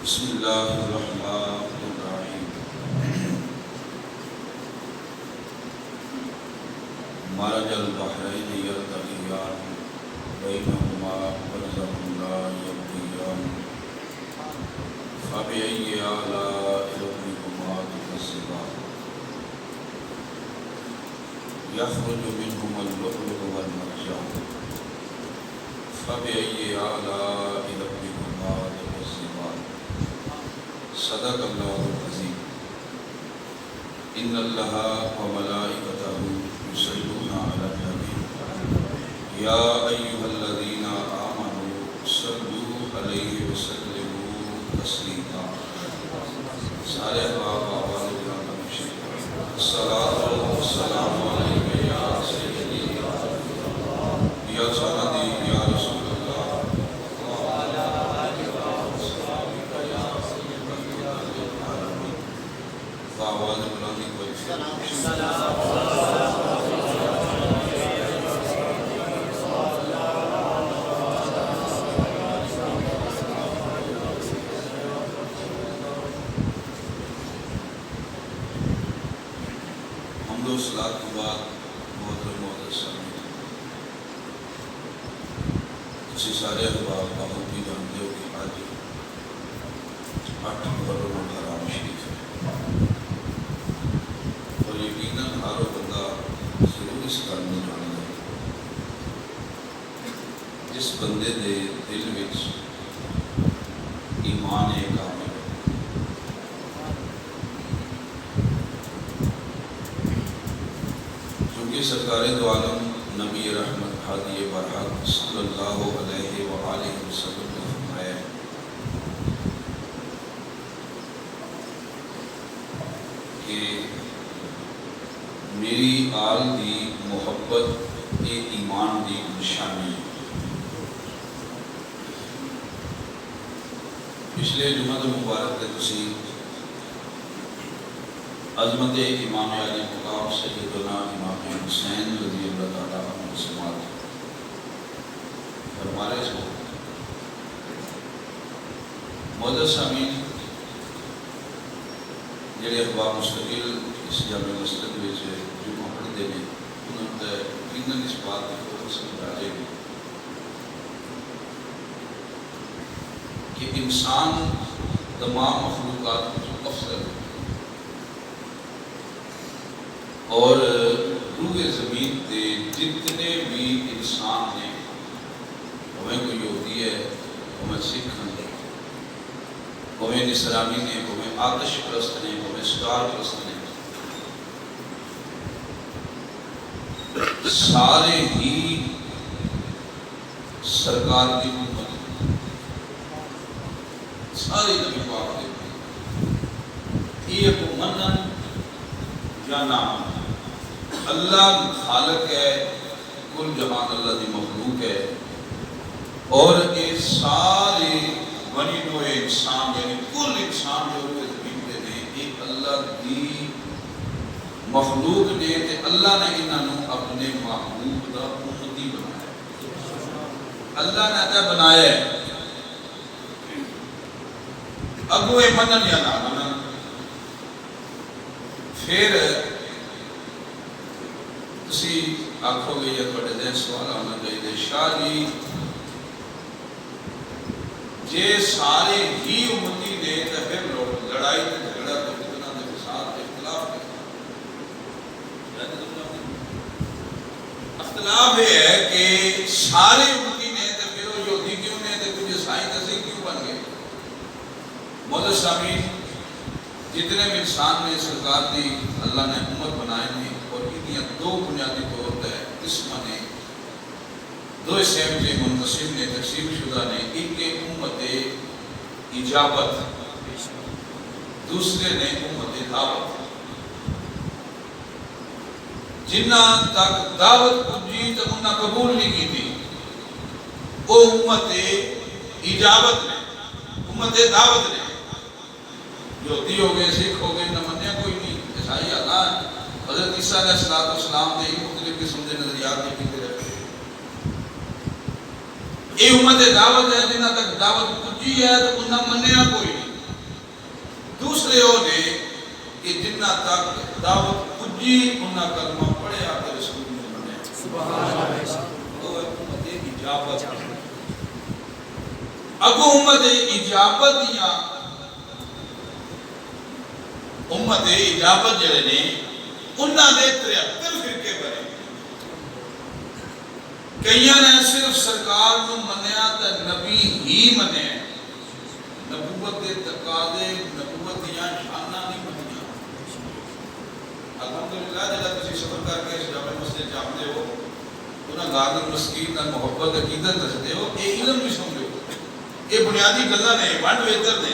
بسم اللہ الرحمن الرحیم مرج البحرین یلتقیان بینہما برزخ لا یبغیان فبأی آلاء ربکما تکذبان یخرج منہما اللؤلؤ والمرجان فبأی آلاء ربکما تکذبان صدق اللہ العظیم ان اللہ وملائکتہ یصلون علی النبی یا ایھا الذین آمنوا صلوا علیہ وسلموا تسلیما سارے احباب آواز بلند کریں الصلاۃ والسلام علیک یا سیدی یا سندی یا رسول آواز بلندی کوئی حمد و صلاۃ کے بعد محترم سامعین، اسی سارے احباب بہت بھی جانتے ہو کہ آج 8 محرم الحرام شریف ہے اور یقیناً ہر بندہ ضرور اس گل میں جانتا ہے جس بندے دے دل وچ ایمان ہے کامل کیونکہ سرکار دو عالم نبی رحمت ہادی برحق صلی اللہ علیہ وآلہ وسلم نے فرمایا ہے کہ میری آل دی محبت یہ ایمان دی نشانی ہے۔ پچھلے جمعہ مبارک کے تسی عظمت امام علی مقام سیدنا امام حسین رضی اللہ تعالیٰ عنہ سماعت فرما رہے تھے۔ معزز سامعین، جڑے احباب مستقل اس جامع مسجد میں جمعہ پڑھتے ہیں انہوں نے یقیناً اس بات کی فوراً سمجھ آ جائے گی کہ انسان تمام مخلوقات میں افضل ہے اور روح زمین کے جتنے بھی انسان نے، ہمیں کوئی یہودی ہے، ہمیں سکھ ہیں، ہمیں نصرانی نے، ہمیں آتش پرست نے، ہمیں سٹار پرست نے، سارے ہی سرکار کی امت، سارے نبی پاک دے یہ کو منن یا نہ منن، اللہ خالق ہے، کل جہان اللہ دی مخلوق ہے اور یہ سارے بنی نوع انسان یعنی کل انسان جو روح زمین پہ نے یہ اللہ دی مخلوق نے تے اللہ نے انہوں اپنے محبوب دا امتی بنایا ہے۔ اللہ نے ایسا بنایا ہے اگو اے منن یا نہ منن۔ پھر تسی آکھو گے یا تھوڑے دین سوال آنا چاہیے شاہ جی جے سارے ہی امتی نے تو پھر لڑائی تے جھگڑا تے فتنہ تے فساد تے اختلاف اختلاف یہ ہے کہ سارے امتی نے تو پھر وہ یہودی کیوں نے تو کچھ عیسائی تے کیوں بن گئے۔ معزز سامعین، جتنے بھی انسان نے سرکار دی اللہ نے امت بنائے ہیں اور انہی دو بنیادی طور پر قسم نے دو حصے میں منقسم نے تقسیم شدہ نے، ایک امت اجابت، دوسرے نے امت دعوت۔ جنہ تک دعوت پہنچی تو انہاں قبول نہیں کی تھی وہ امت اجابت نے، امت دعوت نے۔ یہودی ہو گئے، سکھ ہو گئے، نہ منیا کوئی نہیں، عیسائی اللہ حضرت عیسیٰ علیہ السلام نے مختلف قسم کے نظریات کے پیتے رکھے۔ یہ امت دعوت ہے، جنہ تک دعوت پہنچی ہے تو انہاں منیا کوئی نہیں۔ دوسرے وہ نے کہ جنہ تک دعوت پجی انہاں کلمہ پڑھیا کہ رسول نے منیا سبحان اللہ وہ امت اجابت اگو امت اجابت یا امت اجابت جڑے نے انہاں دے 73 فرقے بنے کئیاں نے صرف سرکار نو منیا تے نبی ہی منیا نبوت دے تقاضے نبوت دیاں شاناں نہیں منیا الحمدللہ جڑا تسی سفر کر کے اس جامع مسجد جاندے ہو انہاں گھر مسکین نال محبت عقیدت رکھدے ہو اے علم بھی سن لو اے بنیادی گلاں نے ونڈ ویتر نے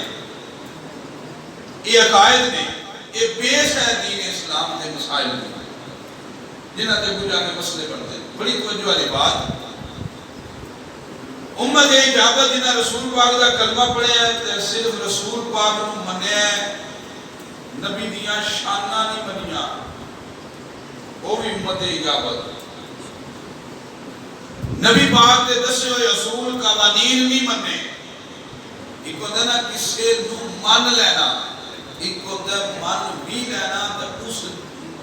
اے عقائد نے اے بیس ہے دین اسلام دے مسائل نے جنہاں تے کوئی جانے مسئلے بنتے بڑی توجہ والی بات امت اجابت جنہاں رسول پاک دا کلمہ پڑھے ہیں تے صرف رسول پاک نو منیا ہے نبی دیاں شاناں نہیں منیاں وہ بھی امت اجابت نبی پاک دے دسے ہوئے اصول قوانین نہیں مننے ایک ہوتا نا کسے نو مان لینا ایک ہوتا مان بھی لینا تے اس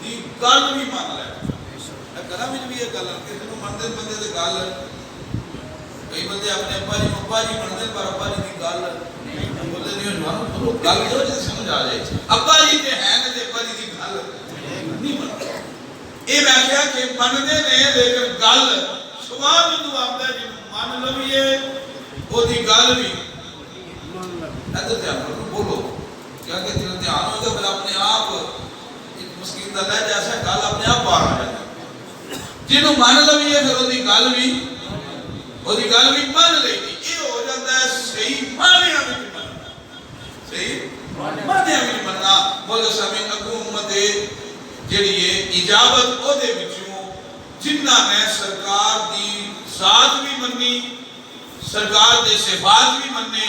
دی گل بھی مان لینا کلا میں بھی یہ گل کہ تینوں مندے بندے دے گل کئی بندے اپنے ابا جی مندے پر ابا جی دی گل نہیں بولے نہیں جوان گل کرو جے سمجھ آ جائے ابا جی تے ہیں تے ابا جی دی گل نہیں منتے اے میں کہیا کہ مندے نے لیکن گل سواد تو آندا ہے جی مان لویے او دی گل بھی ادھر دھیان بولو کیا کہ دل دھیان ہو گیا پھر اپنے آپ ایک مسکین دا لہجہ ایسا گل اپنے آپ باہر آ جائے جنہوں مان لویے پھر وہ دی گل بھی مان لئی دی یہ ہو جاتا ہے صحیح مانیا بھی مننا صحیح مانیا بھی مننا بولو سامین اگو امت جڑی ہے اجابت او دے وچوں جنہ نے سرکار دی ذات بھی مننی سرکار دے صفات بھی مننے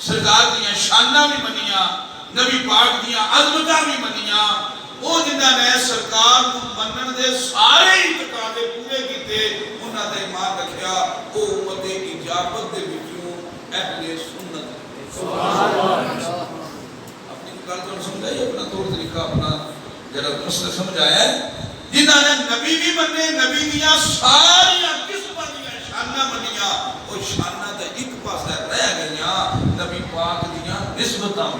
سرکار دیاں شاناں بھی منیاں نبی پاک دیاں عظمتاں بھی منیاں وہ جنہاں نے سرکار کو منن دے سارے ہی تقاضے پورے کیتے انہاں تے ایمان رکھیا او امت اجابت دے وچوں اہل سنت سبحان اللہ اپنی گل تو سمجھائی اپنا طور طریقہ اپنا جڑا مسئلہ سمجھایا ہے جنہاں نے نبی بھی مننے نبی دیاں ساری قسماں دیاں شاناں منیاں او شاناں تے ایک پاسے رہ گئیاں نبی پاک دیاں نسبتاں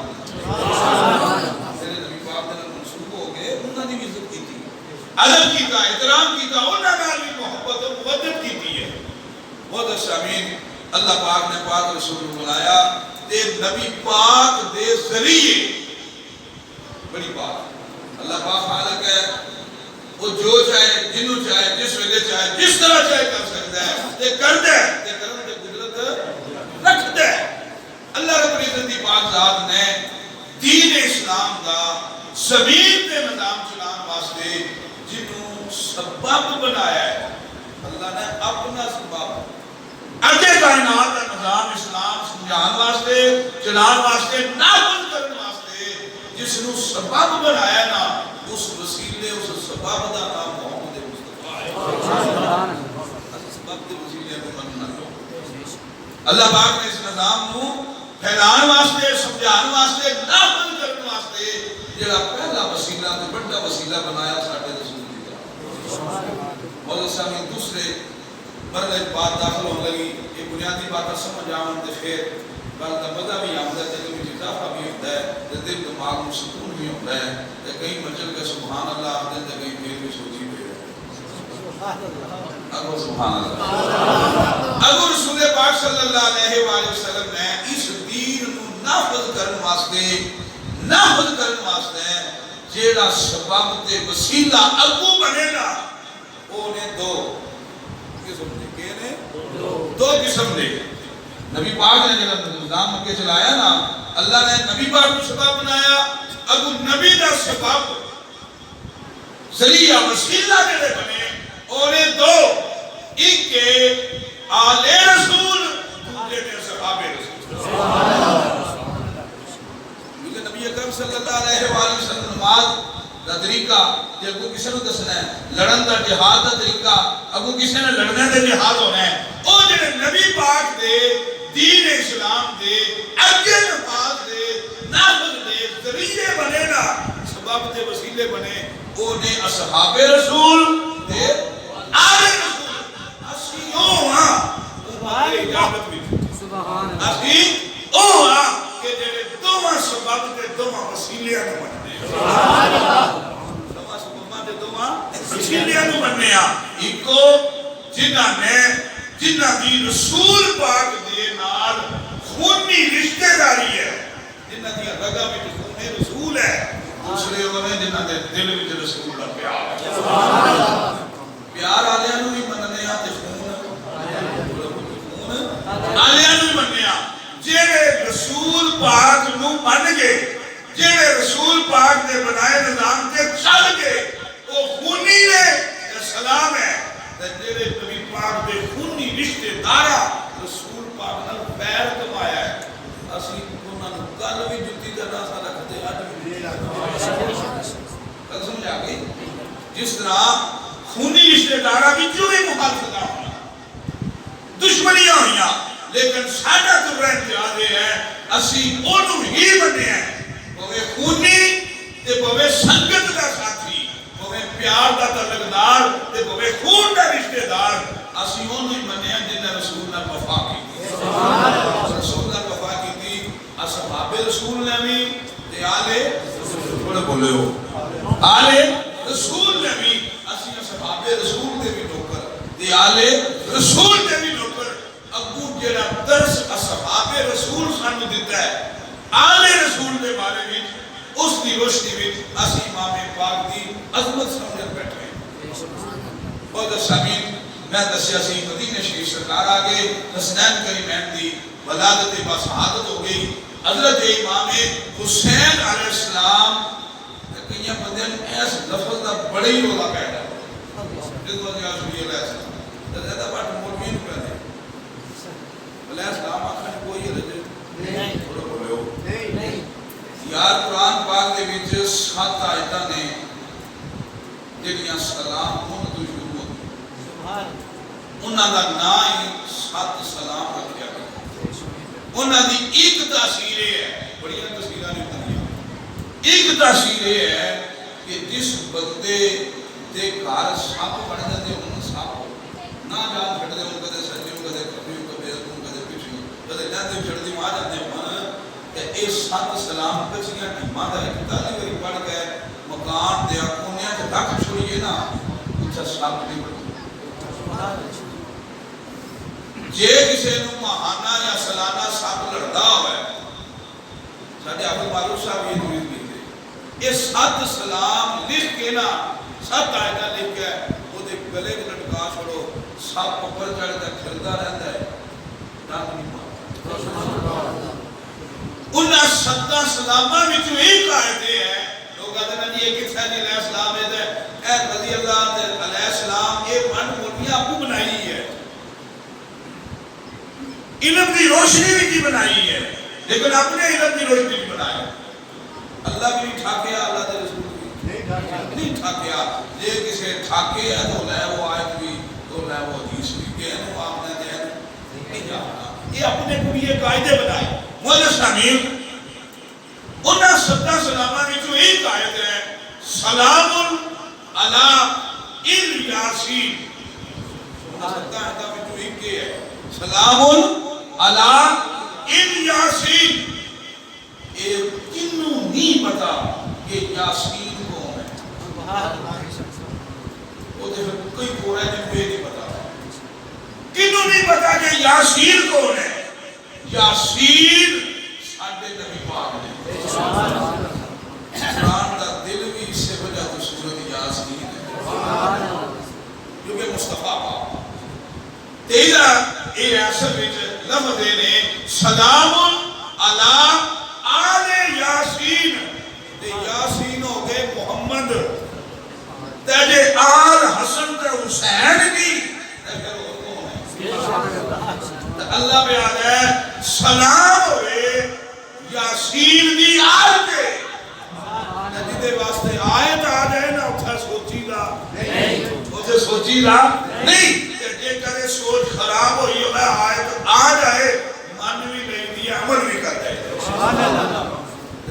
عدد کیتا احترام کیتا انہاں نال بھی محبت و مودت کیتی ہے بہت شامین اللہ پاک نے پاک رسول بنایا تے نبی پاک دے ذریعے بڑی بات اللہ پاک خالق ہے وہ جو چاہے جنوں چاہے جس ویلے چاہے جس طرح چاہے کر سکتا ہے تے کردا ہے تے کرن تے قدرت رکھدا ہے اللہ رب العزت دی پاک ذات نے دین اسلام دا زمین تے نظام چلان واسطے جنہوں سبب بنایا ہے اللہ نے اپنا سبب اگے کائنات کا نظام اسلام سمجھان واسطے چلان واسطے نافذ کرنے واسطے جس نو سبب بنایا نا اس وسیلے اس سبب دا نام محمد مصطفیٰ ہے سبب دے وسیلے کو مننا اللہ پاک نے اس نظام نو پھیلان واسطے سمجھان واسطے نافذ کرنے واسطے جڑا پہلا وسیلہ تے بڑا وسیلہ بنایا ساڈے رسول دی طرف اور اس میں دوسرے مرحلے بات داخل ہونے لگی یہ بنیادی باتیں سمجھ آون تے پھر گل دا مزہ بھی آندا ہے تے وچ اضافہ بھی ہوندا ہے تے دل دماغ نوں سکون بھی ہوندا ہے تے کئی مچل کے سبحان اللہ آکھدے تے کئی پھر بھی سوچی پے سبحان اللہ اگو سبحان اللہ اگو رسول پاک صلی اللہ علیہ وآلہ وسلم نے اس دین نو نافذ کرنے واسطے جیڑا سبب تے وسیلہ اگو بنے گا وہ نے دو قسم دے کہ نے دو قسم دے نبی پاک نے جڑا نظام مکے چلایا نا اللہ نے نبی پاک کو سبب بنایا اگو نبی دا سبب ذریعہ وسیلہ جڑے بنے وہ نے دو ایک کے آل رسول دوسرے نے صحابہ رسول سبحان اللہ نبی اکرم صلی اللہ علیہ وآلہ وسلم نماز دا طریقہ جے کو کسی نے دسنا ہے لڑن دا جہاد دا طریقہ اگو کسی نے لڑنے دے جہاد ہونا ہے او جڑے نبی پاک دے دین اسلام دے اگے نماز دے نافذ دے ذریعے اصحاب رسول تے آل رسول اسی او ہاں اجابت بھی اسی او ہاں کہ جڑے دوواں سبب تے دوواں وسیلیاں نوں مننے سبحان اللہ دوواں سبباں تے دوواں وسیلیاں نوں مننے آ اکو جنہاں نے جنہاں دی رسول پاک دے نال خونی رشتہ داری ہے جنہاں دی رگاں وچ خون رسول ہے دوسرے وہ نے جنہاں دے دل وچ رسول دا پیار ہے سبحان اللہ پیار آلیاں نوں بھی مننے آ تے خون آلیاں نوں مننے آ جڑے رسول پاک نوں من گئے جڑے رسول پاک دے بنائے نظام تے چل گئے وہ خونی نے سلام ہے تے جڑے نبی پاک دے خونی رشتے دارا رسول پاک نال پیر کمایا ہے اسی انہاں نوں کل بھی جُتی دا ناسا رکھتے اج بھی کل سمجھا گئی جس طرح خونی رشتے دارا وچوں بھی مخالفت ہوئی دشمنیاں ہوئیاں لیکن ساڈا تو امتیاز یہ ہے اسی اونوں ہی بنے ہیں بھویں خونی تے بھویں سنگت دا ساتھی بھویں پیار دا تعلقدار تے بھویں خون دا رشتہ دار اسی اونوں ہی بنے ہیں جنہاں رسول نال وفا کی رسول نال وفا کی اصحاب رسول نے بھی تے آلے بڑے بولے ہو آلے رسول نے بھی اسی اصحاب رسول دے بھی نوکر تے آلے رسول دے بھی نوکر ابو جڑا درس اصحاب رسول سانو دیتا ہے آل رسول دے بارے میں اس دی روشنی میں اسی امام پاک دی عظمت سمجھ بیٹھے ہیں بہت سامعین میں دسیا سی مدینہ شریف سرکار آگے حسنین کریمین دی ولادت بشہادت ہو گئی حضرت امام حسین علیہ السلام کئی بندے نے ایس لفظ دا بڑے ہی رولا پیدا جس وجہ سے علیہ السلام زیادہ بات مولوی پہ دے علیہ السلام آخر کوئی رجل نہیں بولے ہو نہیں یار قرآن پاک دے وچ 7 آیتاں نے جڑیاں سلام ان تو شروع ہوئی سبحان انہاں دا نام ہی 7 سلام رکھیا گیا انہاں دی ایک تاثیر ہے بڑی تاثیراں نہیں ہوندیاں ایک تاثیر ہے کہ جس بندے دے گھر سپ بن جاندے ان سپ نہ جان چھڈ دے ان کدے سجے کدے کبھی کدے کدے پیچھے کدے جاندے چھڑدی مار جاندے من تے اے 7 سلام کچھیاں ٹیماں دا ایک تالی واری پڑھ کے مکان دے کونیاں تے رکھ چھوڑیے نا اچھا سپ نہیں بن جے کسے نوں ماہانہ یا سالانہ سپ لڑدا ہوئے ساڈے ابو معروف صاحب یہ دوری کیتے اے 7 سلام لکھ کے نا 7 آیتاں لکھ کے او دے گلے وچ لٹکا چھوڑو سپ اوپر چڑھ کے پھردا رہندا ہے ڈنگ نہیں ماردا انہاں 7 سلاماں وچوں ایک آیت ہے لوگ کہتے ہیں یہ کس ہے علیہ السلام ہے اے رضی اللہ علیہ السلام یہ من مولوی آپ کو بنائی ہے علم کی روشنی بھی کی بنائی ہے لیکن اپنے علم کی روشنی بھی بنائی اللہ بھی نہیں ٹھاکیا اللہ دے رسول بھی نہیں ٹھاکیا یہ کسے ٹھاکے ہے تو لے وہ آیت بھی تو لے وہ حدیث بھی کہ انہوں آپ نے دے نہیں جانا یہ اپنے کو بھی یہ قائدے بنائے مولا سامین انہاں 7 سلامہ کی جو ایک آیت ہے سلام علی الیاسین انہاں 7 آیتہ میں جو ایک ہے سلام علی الیاسین یہ کنوں نہیں پتا کہ یاسین کون ہے وہ تو کوئی پورا نہیں پتا کنوں نہیں پتا کہ یاسین کون ہے یاسین ساڈے نبی پاک نے قرآن دا دل بھی اس سے وجہ تو سورۃ یاسین ہے کیونکہ مصطفیٰ پاک تیرا اے اصل وچ لفظ نے سلام علی آل یاسین تے یاسین ہو گئے محمد تے جے آل حسن تے حسین بھی اللہ بیان ہے سلام ہوئے یاسین دی آل کے جدے واسطے آیت آ جائے نا اتھا سوچی دا اتھے سوچی دا نہیں جے کرے سوچ خراب ہوئی ہوئے آیت آ جائے من بھی لے دیا عمل بھی کر جائے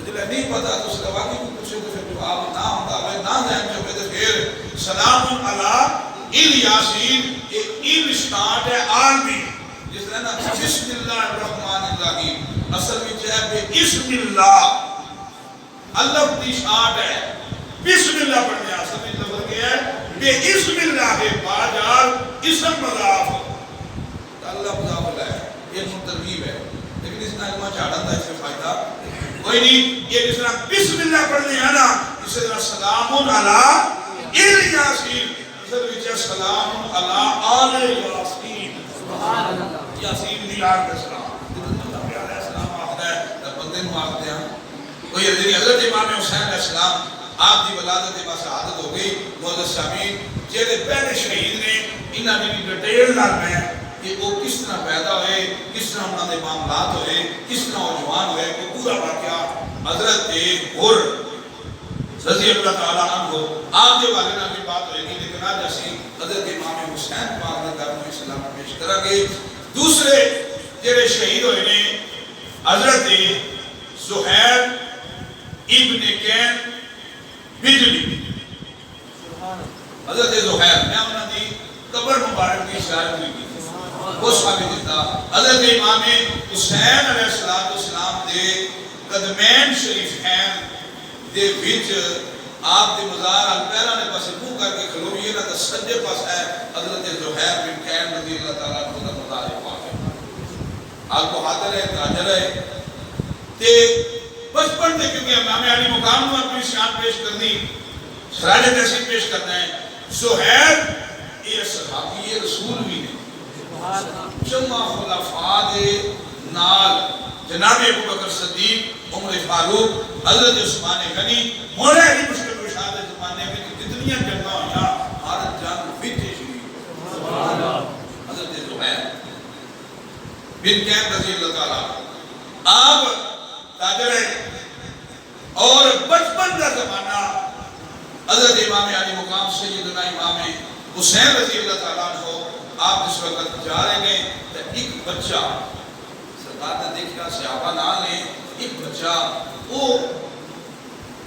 جلے نہیں پتا تو اس کا واقعی کچھ جواب نہ ہوتا ہے نہ ذہن جو پہ پھر سلام علی الیاسین، یہ سٹارٹ ہے عالمی جس طرح نا بسم اللہ الرحمن الرحیم اصل میں ہے بے اسم اللہ، اللہ کی شاٹ ہے بسم اللہ پڑھنے اصل میں لفظ کیا ہے بے اسم اللہ باجار اسم مضاف اللہ مضاف ہے، یہ مترکیب ہے، لیکن اس نے علماء چاڑا تھا اس سے فائدہ کوئی نہیں۔ یہ جس طرح بسم اللہ پڑھنے ہے نا اسی طرح سلام علی الیاسین اصل میں سلام علی آل یاسین، یاسین دی آل کا سلام اللہ علیہ السلام آخر ہے تب بندے نو آخر ہیں کوئی حضرت امام حسین علیہ السلام آپ دی ولادت بس عادت ہو گئی معزز سامعین جہے پہلے شہید نے انہاں دی ڈیٹیل نال میں کہ وہ کس طرح پیدا ہوئے، کس طرح انہاں دے معاملات ہوئے، کس طرح وہ جوان ہوئے، وہ پورا واقعہ حضرت حر رضی اللہ تعالیٰ عنہ آپ کے والے نام کی بات ہوئے گی، لیکن آج اسی حضرت امام حسین پاک نے درمی اسلام پیش کرا گے۔ دوسرے جڑے شہید ہوئے نے حضرت زہیر ابن کین بجلی، حضرت زہیر میں انہوں نے قبر مبارک کی شاید ہوئی کی وہ ثابت تھا۔ حضرت امام حسین علیہ السلام دے قدمین شریفین دے وچ آپ دے مزار الپیرہ نے پاس منہ کر کے کھلوئیے نہ تو سجے پاس ہے حضرت زہیر بن کین رضی اللہ تعالیٰ عنہ کا مزار پاک ہے، آپ کو حاضر ہے تاجر ہے تے بچپن دے کیونکہ امام علی مقام میں اپنی شان پیش کرنی سراج تحسین پیش کرنا ہے۔ زہیر یہ صحابی رسول بھی نے جمع خلفاء دے نال جناب ابو بکر صدیق، عمر فاروق، حضرت عثمان غنی، مولا علی مشکل کشا دے زمانے میں جتنیاں جنگاں ہوئیاں ہر جنگ وچ شریف حضرت زہیر بن کین رضی اللہ تعالیٰ آپ تاجر ہیں اور بچپن کا زمانہ حضرت امام علی مقام سیدنا امام حسین رضی اللہ تعالیٰ عنہ آپ جس وقت جا رہے ہیں تو ایک بچہ سرکار نے دیکھا صحابہ نال نے ایک بچہ وہ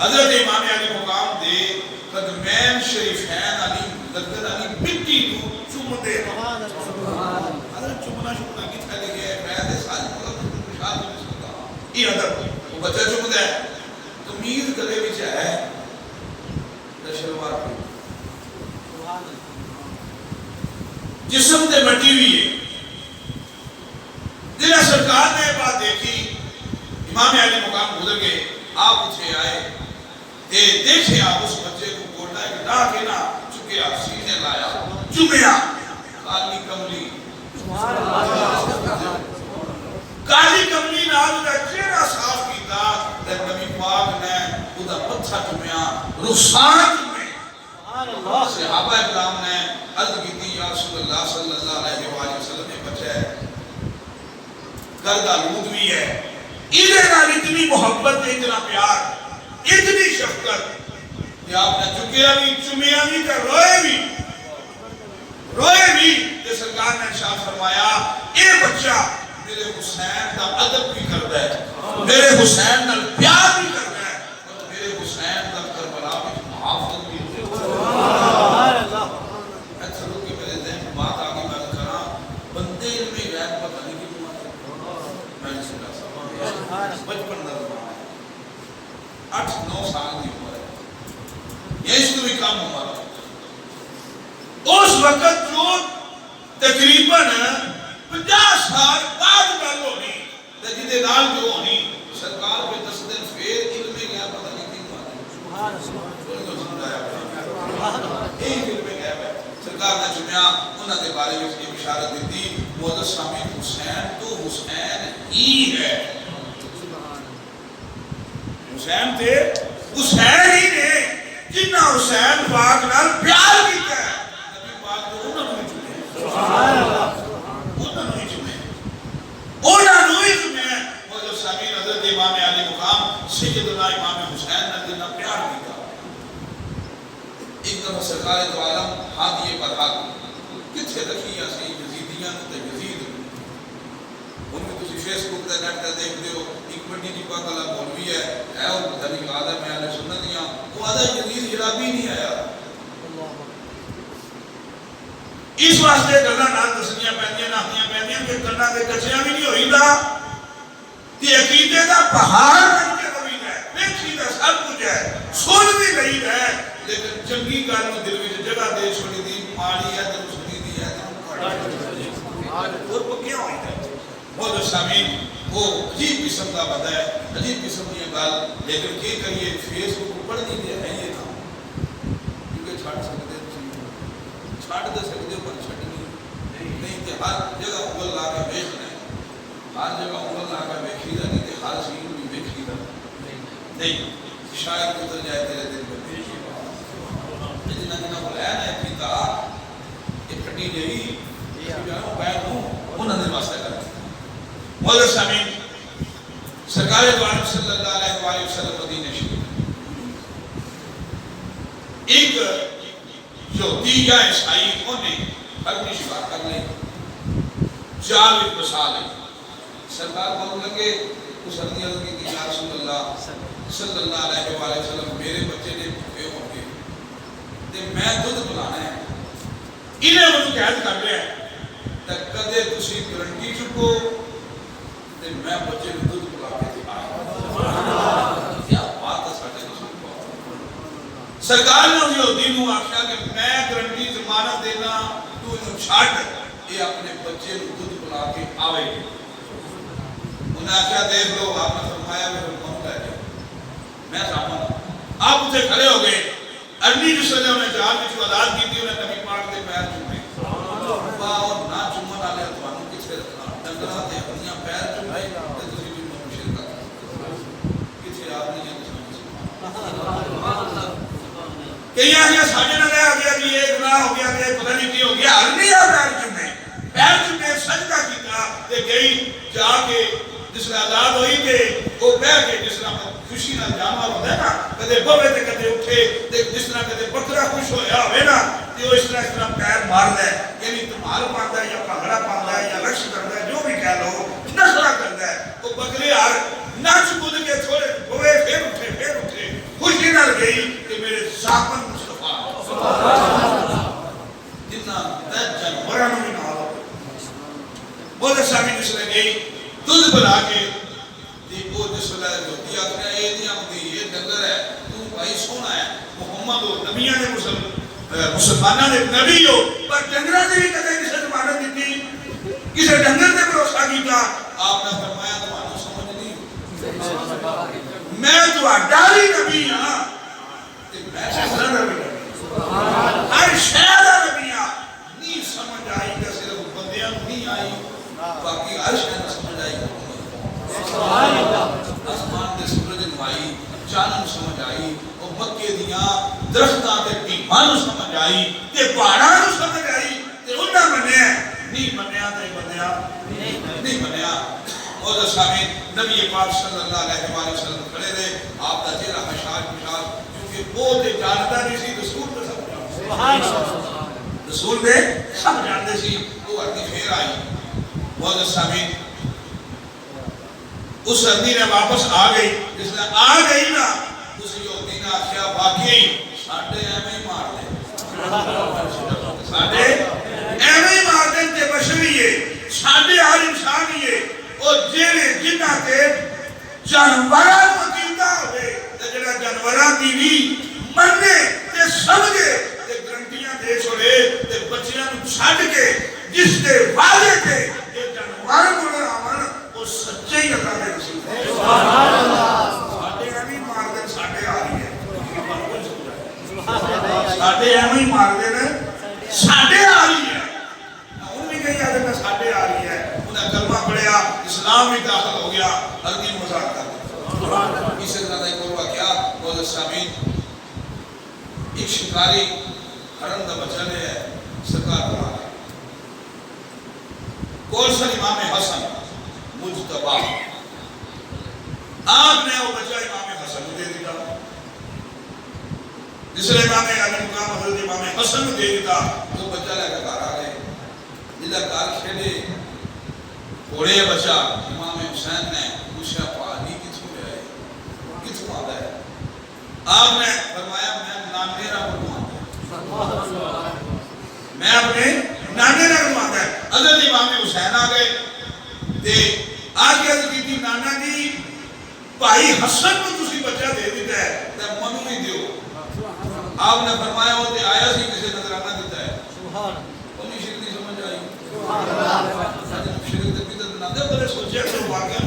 حضرت امام علی مقام دے قدمین شریفین علی لگن علی مٹی کو چوم دے حضرت چومنا کی تھا لے گئے میں دے سال مشاہد میں سکتا یہ ادب وہ بچہ چوم دے تو میر گلے بھی ہے شلوار پہ جسم تے مٹی ہوئی ہے۔ جنہیں سرکار نے بات دیکھی امام علی مقام گزر گئے، آپ اٹھے آئے تے دیکھے آپ اس بچے کو گوڑا ہے کہ ڈا کے نہ چکے آپ سینے لایا چمیا کالی کملی کالی کملی نال دا چہرہ صاف کیتا تے نبی پاک نے ادا متھا چمیا رخسار چمے صحابہ اکرام نے عرض کی تھی یا رسول اللہ صلی اللہ علیہ وآلہ وسلم نے بچہ ہے گرد آلود بھی ہے ادھر نال اتنی محبت اتنا پیار اتنی شفقت کہ آپ نے چکیا بھی چمیا بھی کہ روئے بھی کہ سرکار نے ارشاد فرمایا اے بچہ میرے حسین کا ادب بھی کرتا ہے، میرے حسین کا پیار بھی کرتا ہے اور میرے حسین کا کربلا بھی محافظت بھی اچھا لوگ کہ میرے ذہن بات آگے بات کرا بندے علمی غیر پتہ نہیں کی میں نے سنا بچپن نہ زمان ہے 8-9 سال کی عمر ہے یہ اس کو بھی کام عمر ہے اس وقت جو تقریباً 50 سال بعد گل ہونی جدے نال جو ہونی سرکار پہ 10 دن پھر علم گیا پتہ نہیں کیوں ایک علم گیا ہے سرکار نے چمیا انہوں نے بارے میں یہ بشارت دیتی معزز سامعین حسین تو حسین ہی ہے، حسین تھے حسین ہی نے جنہ حسین پاک نال پیار کیتا ہے نبی پاک تو انہوں نے چمے انہوں نے چمے معزز سامعین حضرت امام علی مقام سیدنا امام حسین نے جنہ پیار کیتا ایک دفعہ سرکار دو عالم ہادی برحق کتھے رکھی اسی یزیدیاں تے یزید ان میں تسی فیس بک تے نیٹ تے دیکھتے ہو ایک بڑی جی پاک اللہ مولوی ہے اور پتہ نہیں آدم ہے اہل سنت دیاں وہ آدھا یزید شرابی نہیں آیا اس واسطے گلاں نہ دسنیاں پیندیاں نہ پیندیاں کہ کناں دے کچیاں بھی نہیں ہوئیدا تے عقیدے دا پہاڑ بن کے روی ہے ویکھی دا سب کچھ ہے سن بھی رہی ہے لیکن چنگی گل نوں دل وچ جگہ دے چھوڑی دی ماڑی ہے تے سنی دی ہے اور وہ کیوں ہوئی ہے وہ سامعین وہ عجیب قسم کا بندہ ہے عجیب قسم کی گل لیکن کی کریے فیس بک پڑھ نہیں دیا ہے یہ کام کیونکہ چھڑ سکتے چھڑ دے سکتے ہو پر چھڑنی نہیں کہ ہر جگہ انگل لا کے بیچنا ہے ہر جگہ انگل لا کے بیچی دا نہیں کہ ہر چیز بھی بیچی دا نہیں شاید گزر جائے تیرے دل میں جنہ جنہ بلایا نا پیتا یہ پھٹی جئی جانو بیٹھ ہوں انہوں نے واسطہ کرا مولا سامین سرکار دوارم صلی اللہ علیہ وآلہ وسلم مدینہ شریف ایک یہودی یا عیسائی انہیں اپنی شفا کر لیں جال بسا لیں سرکار بہت لگے اس حدیث کی یا رسول اللہ صلی اللہ علیہ وآلہ وسلم میرے بچے نے بھوکے ہوں گے تے میں دودھ پلانا ہے انہیں وہ قید کر رہے ہیں تک کدے تسی گرنٹی چکو تے میں بچے نے دودھ پلا کے دے آیا کیا بات ہے ساٹھے رسول کو سرکار نے یہودی نو آخیا کہ میں گرنٹی ضمانت دینا تو انہوں چھاٹ یہ اپنے بچے نے دودھ پلا کے آوے انہیں آخیا دیکھ لو آپ نے فرمایا میں فرماؤں گا کیا میں سامن آپ اسے کھڑے ہو گئے ارنی جس نے انہیں جہاں کی آزاد کی تھی انہیں نبی پاک دے پیر چومے اور نہ چومن والے اتوانوں کسے رکھنا ڈنگرہ دے اپنیاں پیر چومے تے تسی بھی منشر کا کسے آپ نے یہ کہیں آگیا ساڑھے نہ لے آگیا کہ یہ گناہ ہو گیا کہ پتہ نہیں کی ہو گیا ارنی آ پیر چومے سجدہ کیتا تے گئی جا کے جس نے آزاد ہوئی کہ وہ بہ کے جس نے خوشی نہ جانور ہوتا ہے نا کدے بوے تے کدے اٹھے جس طرح کدے بکرا خوش ہویا ہوئے نا تے وہ اس طرح پیر مار دے یعنی تمہار پاندا ہے یا پگڑا پاندا ہے یا رقص کرتا ہے جو بھی کہہ لو نخرا کرتا ہے وہ بکرے ہر نچ کود کے تھوڑے بوے پھر اٹھے خوشی نہ گئی کہ میرے ساپن مصطفیٰ جتنا جانوراں بھی نہ ہو بولے سامنے جس نے گئی دودھ بنا کے وہ جس ویلے جوتی آخر یہ نہیں آتی یہ ڈنگر ہے تو بھائی سونا ہے محمد ہو نبیاں نے مسلمانوں نے نبی ہو پر ڈنگراں نے بھی کدے کسی ضمانت دیتی کسی ڈنگر نے بھروسہ کیتا آپ نے فرمایا تمہارا سمجھ نہیں میں تہاڈا ہی نبی ہاں تے میں شہزادہ نبی ہر شے دا نبی ہاں نہیں سمجھ آئی کہ صرف بندیاں نہیں آئی باقی ہر شے نہ سمجھ آئی آسمان دے سورج نوائی چانن سمجھ آئی اور مکے دیاں درختاں تے ٹیماں سمجھ آئی تے پہاڑاں سمجھ آئی تے انہاں منیا نہیں منیا تے بندیا نہیں منیا اور سامنے نبی پاک صلی اللہ علیہ وآلہ وسلم کھڑے رہے آپ دا چہرہ خشاش کیونکہ وہ تے جانتا نہیں سی رسول تے سب سبحان اللہ رسول تے سب جانتے سی وہ ہڈی پھر آئی وہ سامنے اس ہندی نے واپس آ گئی جس نے آ گئی نا اس یہودی نے آخیا واقعی ساڑھے ایمیں ہی مار دے ساڑھے ایمیں ہی مار دے تے بشری ہے ساڑھے ہر انسان ہی ہے اور جیڑے جنہ کے جانوران مقیدہ ہوئے جنہ جانوران کی بھی مرنے تے سمجھے تے گرنٹیاں دے چھوڑے تے بچیاں چھاڑ کے جس کے وعدے تھے یہ جانوران کو آمن وہ سچے ہی اللہ کے رسول سبحان اللہ ساڑھے ایمی مار دے ساڑھے آ رہی ہے ساڑھے ایمی مار دے ساڑھے آ رہی ہے ان بھی کہیں آدھے میں ساڑھے آ رہی ہے انہیں کلمہ پڑھیا اسلام میں داخل ہو گیا ہلکی مزاق کر دیا اسی طرح ایک اور واقعہ بہت سامین ایک شکاری ہرن دا بچہ لے ہے سرکار بنا ہے کورسن امام حسن مجتبہ آپ نے وہ بچہ امام حسن دے دیتا جس نے امام علی مقام حضرت امام حسن دے دیتا وہ بچہ لے کر آ گئے جدہ کار کھیلے گھوڑے بچہ امام حسین نے پوچھا پانی کتوں لے آئے کتوں آ گئے آپ نے فرمایا میں نام میرا بنوا میں اپنے حسین آ گئے تے آ کے عرض کی نانا جی بھائی حسن کو تسی بچہ دے دیتا ہے تے منو ہی دیو. آپ نے فرمایا وہ تے آیا سی کسی نظرانہ دیتا ہے. انہیں شرک نہیں سمجھ آئی. شرک تے بدعت بنا دے. بڑے سوچیا کرو واقعہ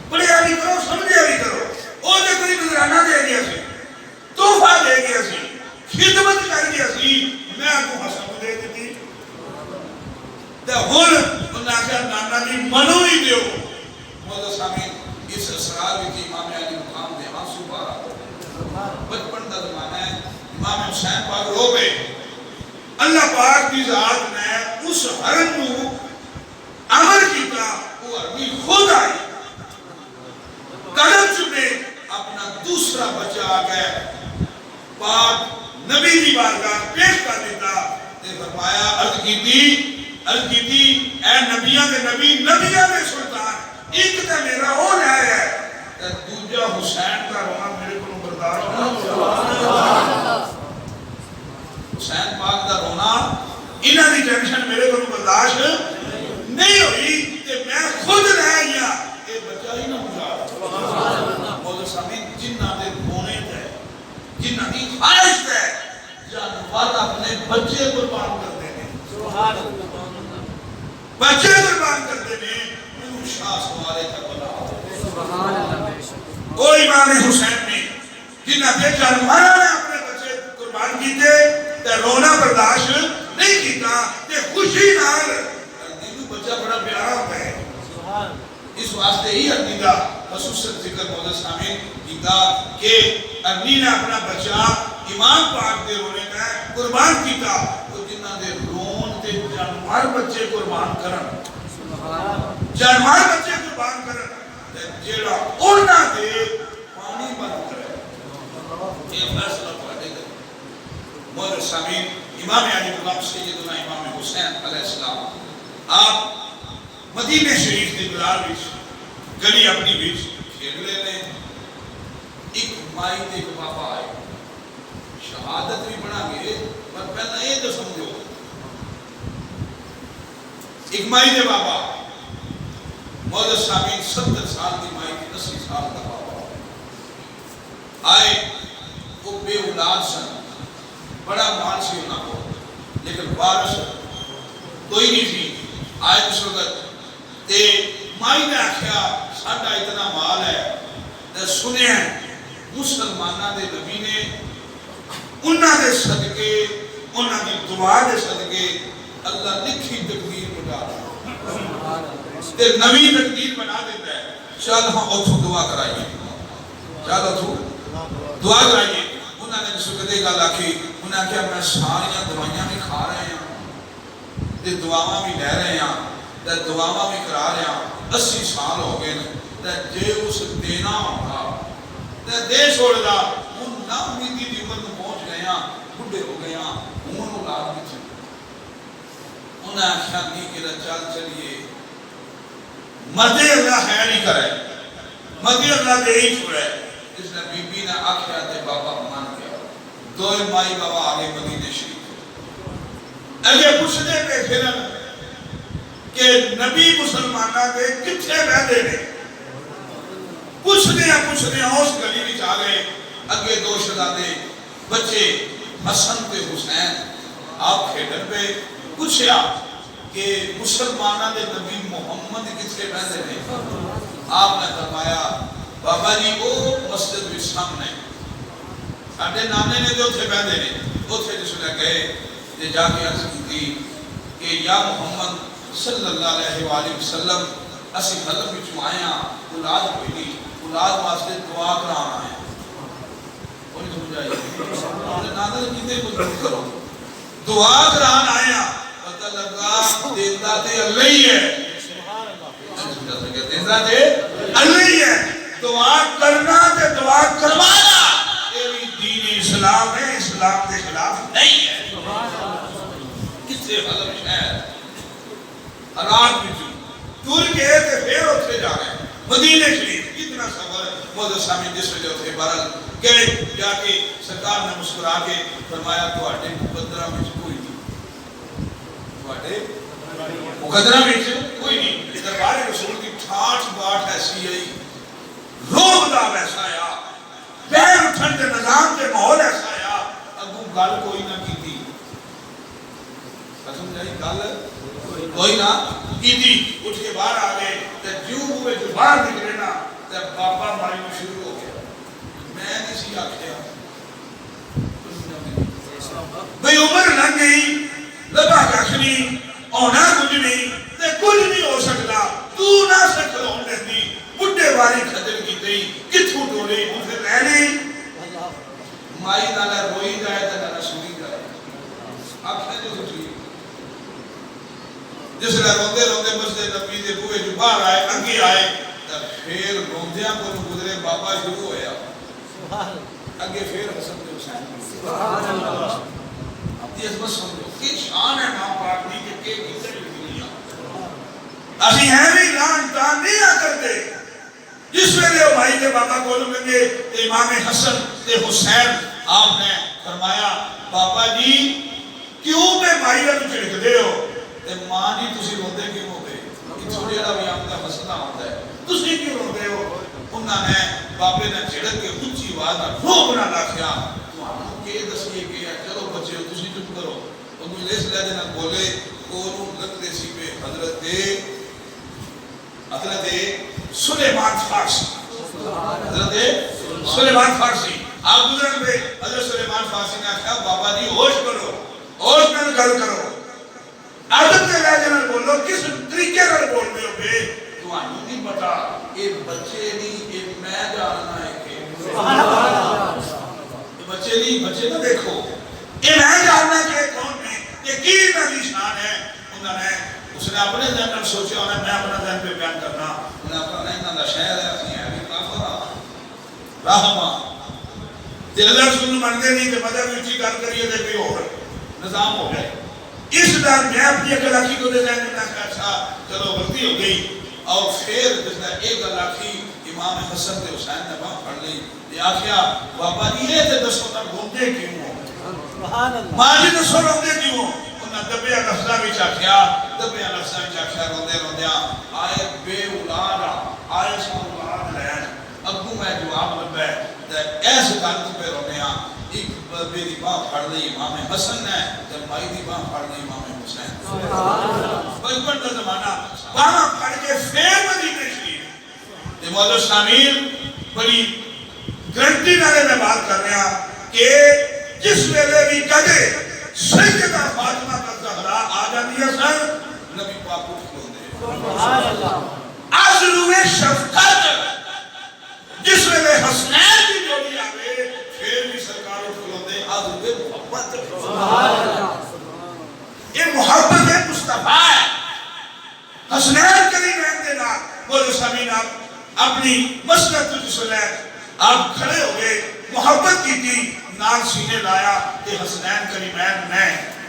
پڑھیا بھی کرو سمجھیا بھی کرو. وہ تے کوئی نظرانہ دے گیا سی تحفہ دے گیا سی خدمت کر گیا سی میں کو حسن کو دے دیتی تے ہن انہاں آخیا نانا جی منو ہی دیو. مولا سامعین اس اسرار وچ امام علی مقام دے آنسو بارا بچپن دا زمانہ ہے. امام حسین پاک رو پے. اللہ پاک کی ذات نے اس حرم نو امر کیتا وہ عربی خود آئی قدم چنے اپنا دوسرا بچہ آ گیا پاک نبی دی بارگاہ پیش کر دیتا تے فرمایا عرض کیتی اے نبیاں دے نبی نبیاں دے سلطان ایک تے میرا ہو رہا ہے تے دوجا حسین کا رونا میرے کو بردار ہونا. حسین پاک دا رونا انہاں دی ٹینشن میرے کو برداشت نہیں ہوئی تے میں خود رہ گیا اے بچہ ہی نہ ہوا. مولا سامعین جنہاں دے رونے تے جنہاں دی خواہش تے جانور اپنے بچے قربان کرتے ہیں. سبحان اللہ. بچے قربان کرتے ہیں. انہوں شاہ سوارے کا بلا سبحان اللہ. وہ امام حسین نے جنہاں دے جانوراں نے اپنے بچے قربان کیتے تے رونا برداشت نہیں کیتا تے خوشی نال دل بچہ بڑا پیارا ہوتا ہے. اس واسطے ہی ارنی کا خصوصاً ذکر مولا سامعین کیتا کہ ارنی نے اپنا بچہ امام پاک دے رونے کا قربان کیتا. تو جنہاں دے رون تے جانور بچے قربان کرن جانور بچے قربان کرن تے جیڑا انہاں دے پانی بند کرے یہ فیصلہ پڑھے گا. مولا سامعین امام علی مقام سیدنا امام حسین علیہ السلام آپ مدینہ شریف کے بازار وچ گلی اپنی وچ کھیل رہے نے. ایک مائی تے ایک بابا آئے شہادت بھی بنا گئے پر پہلا یہ تو سمجھو ایک مائی دے بابا مولا سامعین 70 سال کی مائی کی 80 سال کا بابا آئے. وہ بے اولاد سن بڑا مال سی انہاں کو لیکن وارث کوئی نہیں سی. آئے اس وقت تے مائی نے آخیا ساڈا اتنا مال ہے تے سنیا مسلمانہ دے نبی نے انہاں دے صدقے انہاں دی دعا دے صدقے اللہ لکھی تقدیر بنا تے نوی تقدیر بنا دیتا ہے. چل ہم اتھو دعا کرائیے چل اتھو دعا کرائیے. انہاں نے جس وقت گل آکھی انہاں نے کہا میں ساریاں دوائیاں بھی کھا رہے ہیں تے دعاواں بھی لے رہے ہیں تے دعاواں بھی کرا رہے ہیں 80 سال ہو گئے تے جے اس دینا ہوگا تے دے چھوڑ دا ہن نا امیدی دی عمر میں پہنچ گئے ہیں بڈھے ہو گئے ہیں ہن اولاد بھی چل. انہاں آخیا نہیں کہ چل چلیے مدے اللہ خیر ہی کرے مدے اللہ دے ہی چھوڑے. اس نے بی بی نے آخیا تے بابا مان گیا. دوئے مائی بابا آگے مدینہ شریف اگے پوچھنے پہ پھرن کہ نبی مسلمانہ دے کتھے بیٹھے نے. پوچھنے اس گلی وچ آ گئے. اگے دو شہزادے بچے حسن تے حسین آپ کھیڈن پہ پوچھیا کہ مسلمانہ دے نبی محمد کتھے بیٹھے نے. آپ نے فرمایا بابا جی وہ مسجد وچ سامنے ساڈے نانے نے جو تھے بیٹھے نے اوتھے جس لے گئے تے جا کے عرض کی کہ یا محمد صلی اللہ علیہ وآلہ وسلم اسی حلب وچ آئے ہیں اولاد کوئی نہیں اولاد واسطے دعا کرانا ہے. کوئی سمجھ آئی اپنے نانے کیتے کچھ کرو دعا کران آئے ہیں پتہ لگا دیندہ تے اللہ ہی ہے. دیندہ تے اللہ ہی ہے. دعا کرنا تے دعا کروانا یہ بھی دین اسلام ہے. اسلام کے خلاف نہیں ہے. کسے حلب شہر حرات بھی ٹور کے تے پھر اتھے جا رہے ہیں مدینہ شریف. کتنا سفر مولا سامعین جس وجہ اتھے بہرحال گئے جا کے سرکار نے مسکرا کے فرمایا تواڈے مقدرہ وچ کوئی نہیں تواڈے مقدرہ میں کوئی نہیں، دربار رسول کی ٹھاٹ باٹ ایسی آئی، روب دا ویسا آیا، پیر اٹھن کے نظام کے ماحول ایسا آیا، اگوں گل کوئی نہ کی تھی، قسم جائی گل کوئی نہ کی تھی، اٹھ کے باہر آ گئے، جیوں ہوئے جو باہر نکلے نا، بابا ماری میں شروع ہو گیا، میں کسی آکھیا بھئی عمر لنگ گئی، لبا کچھ نہیں، ہونا کچھ نہیں، تے کچھ نہیں ہو سکتا، تو نہ سکتا ہونے دی، بڑھے باری خدر کی تھی، کتھو ڈولے مجھے لے لی، مائی نالا روئی جائے تا نالا سوئی جائے، آکھنے جو سوچی، جس لئے روندے روندے مسجد نبی دے بوئے جو باہر آئے، انگی آئے، تا پھر روندیاں کو جو گزرے بابا شروع ہویا، اگے پھر حسن دے حسین یہ بس سمجھو کہ شان ہے ماں پاک دی کہ کسے دنیا اسی ہیں بھی لان تان نہیں کرتے جس ویلے وہ بھائی کے بابا کو لگے امام حسن تے حسین آپ نے فرمایا بابا جی کیوں میں بھائی کا چھڑک دے ہو تے ماں جی تسی روندے کیوں ہو گئے کہ چھوڑی والا بھی آپ کا مسئلہ ہوتا ہے تسی کیوں روندے ہو انہوں نے بابے نے چھڑک کے اونچی آواز نہ روب نہ لاکھیا کہ دسیے کہ چلو بچے ہو تسی چپ کرو اور کوئی لیس لے دینا بولے کونوں لگتے سی پہ حضرت سلیمان فارسی حضرت سلیمان فارسی آپ گزرن پہ حضرت سلیمان فارسی نے کہا بابا جی ہوش کرو ہوش میں گل کرو عادت کے لے دینا بولو کس طریقے کر بول دے ہو پہ تو آنی نہیں پتا یہ بچے نہیں یہ میں جاننا ہے کہ بچے نہیں بچے نہ دیکھو یہ میں جاننا کہ کون میں یہ کی نبی شان ہے انہوں نے اس نے اپنے ذہن میں سوچا انہیں میں اپنا ذہن پہ بیان کرنا انہیں اپنا نہیں نہ شہر ہے اسی ہے بھی کافرہ رحمہ تے اللہ رسول مانتے نہیں کہ مدد اچھی کار کریے دے کوئی اور نظام ہو گئے اس دار میں اپنی اکلاقی کو دے ذہن میں کہا اچھا چلو غلطی ہو گئی اور پھر جس نے ایک اکلاقی امام حسن تے حسین نے باں پڑھ لی یہ آخیا بابا جی یہ تے دسو تک گھومتے کیوں ہو ماجی دسو روندے کیوں ہو انہاں دبیا لفظہ بھی چاکھیا دبیا لفظہ بھی چاکھیا روندے روندیا آئے بے اولادا آئے سو اولاد لین اگو میں جواب لبے ایسے کانت پہ روندیا ایک بے دی باں پڑھ لی امام حسن نے جب مائی دی باں پڑھ لی امام حسین بچپن کا زمانہ باں پڑھ کے پھر مدینے شریف یہ موضوع شامل بڑی گرنٹی نالے میں بات کر رہا کہ جس ویلے بھی کدے سیدہ فاطمہ کا زہرا آ جاتی ہے سر نبی پاک اٹھ کھلو دے از روئے شفقت جس ویلے حسنین کی جوڑی آگے پھر بھی سرکار اٹھ کھلو دے از روئے محبت یہ محبت مصطفیٰ ہے حسنین کریم رہنے وہ جو سمین آپ اپنی مسلط جسولین آپ کھڑے ہوئے محبت کی تھی نال سینے لایا کہ حسنین کریمین نے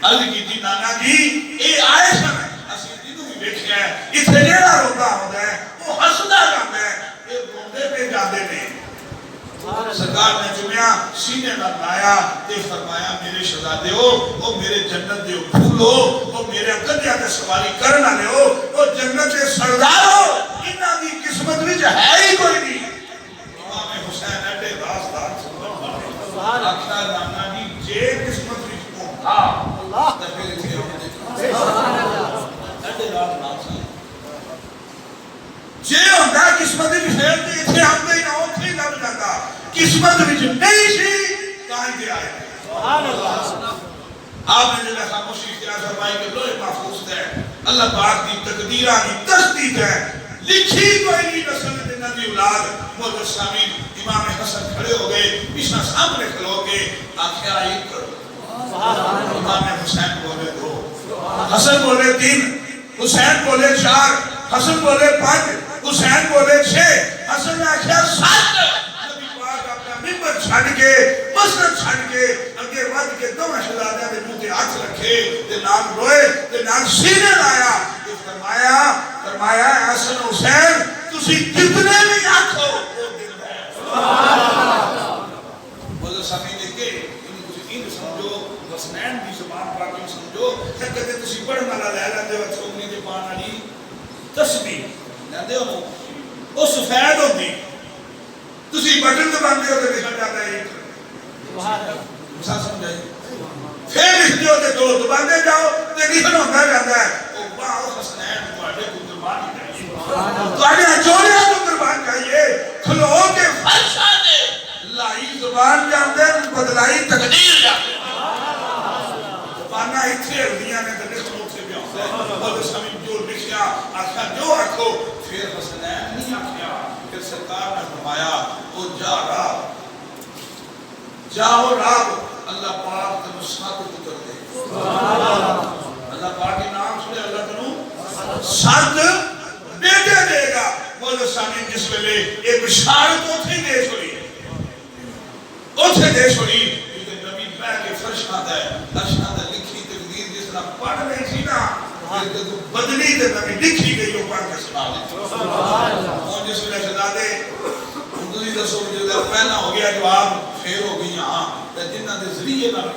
عرض کی تھی نانا جی اے عائشہ ہے اسی جنہوں بھی بیٹھے ہیں اتنے جیڑا روندہ ہوتا ہے وہ حسنہ جاندہ ہے یہ روندے پہ جاندے نہیں سرکار نے جمعہ سینے لایا تے فرمایا میرے شہزادے ہو وہ میرے جنت دے پھول ہو وہ میرے قدیہ تے سواری کرنا لے ہو وہ جنت دے سردار ہو انہاں دی قسمت وچ ہے ہی کوئی نہیں امام حسین ایڈے راستار سبحان اکھا نانا جی جے قسمت وچ پہنچا تے پھر اتھے ہوندے ایڈے راستار جے ہوندا قسمت وچ خیر تے اتھے آندے ہی نہ اوتھے ہی لب جاندا قسمت وچ نہیں سی کہیں دے آئے سبحان اللہ آپ نے جو خاموشی اختیار فرمائی کہ لوح محفوظ ہے اللہ پاک دی تقدیرہ دی تصدیق ہے لکھی کوئی نہیں نسل دینا دی اولاد موجود سامین امام حسن کھڑے ہو گئے پیچھنا سامنے کھلو کے آنکھیں ایک کرو امام حسین بولے 2 حسن بولے 3 حسین بولے 4 حسن بولے 5 حسین بولے 6 حسن نے آخیا 7 نبی پاک اپنا ممبر چھڑ کے مسجد چھڑ کے اگے ود کے 2 شہزادیاں دے منہ تے ہاتھ رکھے تے نال روئے تے نال سینے لایا تے فرمایا حسن حسین تسی کتنے بھی آکھو وہ دل ہے بولو سامنے نے کہ ان سمجھو حسنین دی زبان پاکی سمجھو کہ کدے تسی پڑھن والا لے لیندے ہو چھوکری دے زبان والی تسبیح لیندے ہو وہ سفید ہوتی تسی بٹن دباندے ہو تے لکھا جاتا ہے مسا سمجھائی پھر لکھتے ہو تے دو دباندے جاؤ تے لکھنا ہوتا جاتا ہے او واہ حسنین تواڈے کو قربان چاہیے تواڈے چوریاں کو قربان چاہیے کھلو کے فرشاں دے لائی زبان جاندے بدلائی تقدیر جاندے زباناں ایتھے ہوندیاں نے تے لکھنا اوتھے پہ ہوندا ہے اور سمجھ جو لکھیا آکھیا جو آکھو پھر حسنین نہیں آکھیا پھر سرکار نے فرمایا وہ جاؤ رب اللہ پاک تنو سات پتر دے اللہ پاک کے نام سنے اللہ تنو سات بیٹے دے گا مولا سامین جس ویلے ایک بشارت اوتھے دے چھوڑی کیونکہ نبی پہ کے فرش آتا ہے لکھی تقدیر جس طرح پڑھ نہیں تھی نا بدلی تے نبی لکھی گئی وہ پڑھ کے سنا دے اور جس ویلے شہزادے دوسری رسول جو پہلا ہو گیا جواب پھر ہو گئی ہاں تے جنہاں دے ذریعے نال